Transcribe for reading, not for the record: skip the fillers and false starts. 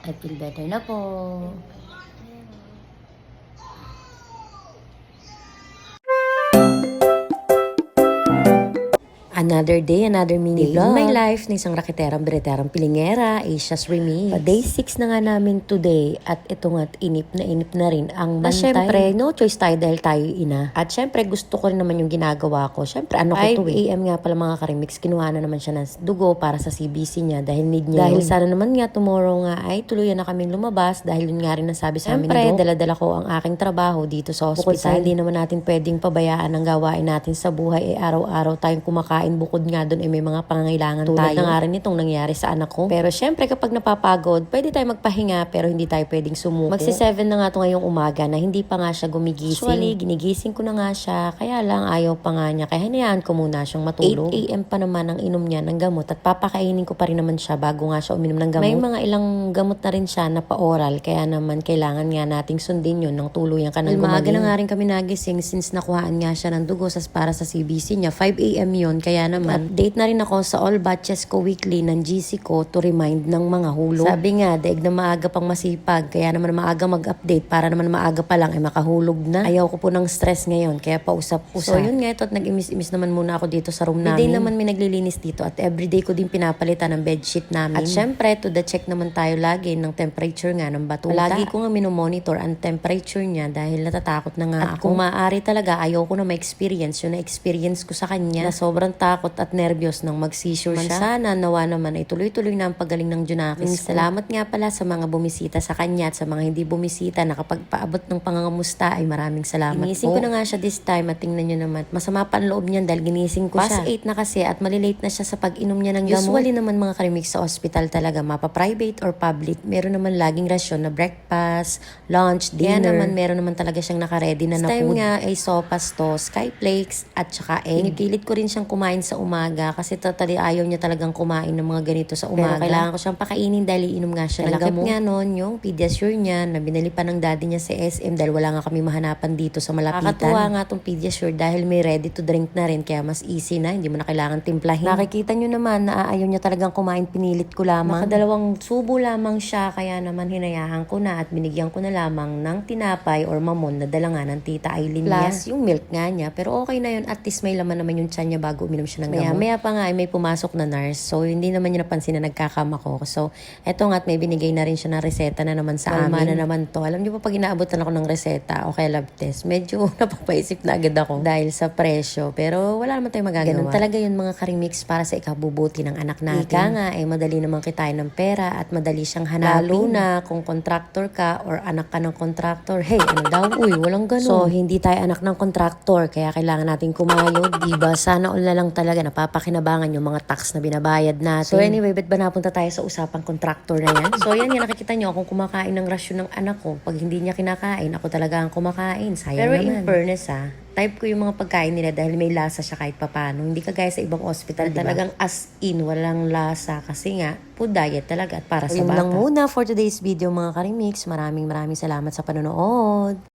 I feel better na po. Another day, another mini vlog. In my life na isang rakiterang bireterang pilingera, Asia's Remix. Day 6 na nga namin today at ito nga't inip na rin ang bantay. Syempre, no choice tayo dahil tayo ina. At syempre, gusto ko rin naman yung ginagawa ko. Syempre, ano ko to 5 AM nga pala mga karimix, kinuha na naman siya ng dugo para sa CBC niya dahil need niya. Dahil sana naman nga tomorrow nga ay tuluyan na kaming lumabas dahil yun nga rin nasabi sa amin. Syempre, dala-dala ko ang aking trabaho dito sa hospital. Bukod sa hindi naman natin pwedeng pabayaan ang gawain natin sa buhay, araw-araw tayong kumakain. Bukod nga doon ay may mga pangangailangan tayo. Tulad na nga rin itong nangyari sa anak ko. Pero syempre kapag napapagod, pwede tayo magpahinga pero hindi tayo pwedeng sumuko. Magsi-7 na nga ito ngayong umaga na hindi pa nga siya gumigising. Usually, ginigising ko na nga siya. Kaya lang ayaw pa nga niya. Kaya hinayaan ko muna siyang matulog. 8 AM pa naman ang inom niya ng gamot at papakainin ko pa rin naman siya bago nga siya uminom ng gamot. May mga ilang gamot na rin siya na pa-oral. Kaya naman kailangan nga nating sundin yun ng tuluyan ka ng gumaling. Maaga na nga rin kami nagising since nakuhaan nga siya ng dugo para sa CBC niya. 5 AM yun. Kaya naman, update na rin ako sa all batches ko weekly ng GC ko to remind ng mga hulog. Sabi nga, daig na maaga pang masipag, kaya naman maaga mag-update para naman maaga pa lang ay makahulog na. Ayaw ko po ng stress ngayon, kaya pausap-usap. So yun nga, ito at nag-imis-imis naman muna ako dito sa room namin. Everyday naman may naglilinis dito at everyday ko din pinapalitan ng bedsheet namin. At syempre, to the check naman tayo lagi ng temperature nga ng batuta. Lagi ko nga minomonitor ang temperature niya dahil natatakot na nga at ako. Kung maaari talaga, ayaw ko na ma-experience yun na-experience ko sa kanya na sobrang takot at nervyos nang mag-seizure siya. Sana nawa naman ay tuloy-tuloy na ang pagaling ng Junakis. Salamat nga pala sa mga bumisita sa kanya at sa mga hindi bumisita na kapag paabot ng pangangamusta ay maraming salamat. Ginising ko na nga siya this time at tingnan nyo naman. Masama pa ang loob niyan dahil ginising ko siya. Past 8 na kasi at malilate na siya sa pag-inom niya ng gamot. Usually naman mga karimix sa hospital talaga, mapa-private or public, meron naman laging rasyon na breakfast, lunch, dinner. Kaya naman meron naman talaga siyang nakaredy na na food. This time nga ay sopas to, skyflakes at saka egg. Pinipilit ko rin siyang kumain sa umaga kasi totally ayaw niya talagang kumain ng mga ganito sa umaga. Pero kailangan ko siyang pakainin dahil iinom nga siya ng gamot. Nga noon yung Pediasure niya na binili pa ng daddy niya sa SM dahil wala nga kami mahanapan dito sa malapitan. Nakakatuwa nga tong Pediasure dahil may ready to drink na rin kaya mas easy na, hindi mo na kailangan timplahin. Nakikita nyo naman na ayaw niya talagang kumain, pinilit ko lamang. Nakadalawang subo lamang siya kaya naman hinayahan ko na at binigyan ko na lamang ng tinapay or mamon na dala nga ng tita Aileen niya. Plus yung milk nga niya pero okay na yun, at least may laman naman yung tiyan niya bago uminom siya ng gamot. Maya pa nga ay may pumasok na nurse. So, hindi naman niya napansin na nagkakama ko. So, eto nga at may binigay na rin siya na reseta na naman sa amin. Na naman to. Alam niyo pa pag inaabotan ako ng reseta o kaya lab test, medyo napapaisip na agad ako dahil sa presyo. Pero wala naman tayong magagawa. Ganun talaga yun mga karimix para sa ikabubuti ng anak natin. Ika nga ay madali naman kitain ng pera at madali siyang hanapin. Lalo na kung contractor ka or anak ka ng contractor. Hey, ano daw? Uy, walang ganun. So, hindi tayo anak ng contractor kaya kailangan natin kumayod. Diba? Sana all na lang talaga napapakinabangan yung mga tax na binabayad natin. So anyway, ba't ba napunta tayo sa usapang contractor na yan? So yan yung nakikita nyo, kung kumakain ng rasyon ng anak ko, pag hindi niya kinakain, ako talaga ang kumakain. Sayang pero naman. Pero in fairness type ko yung mga pagkain nila dahil may lasa siya kahit papano. Hindi kagaya sa ibang hospital, diba? Talagang as in, walang lasa kasi nga, food diet talaga at para sa bata. Yun lang muna for today's video mga karimix. Maraming salamat sa panonood.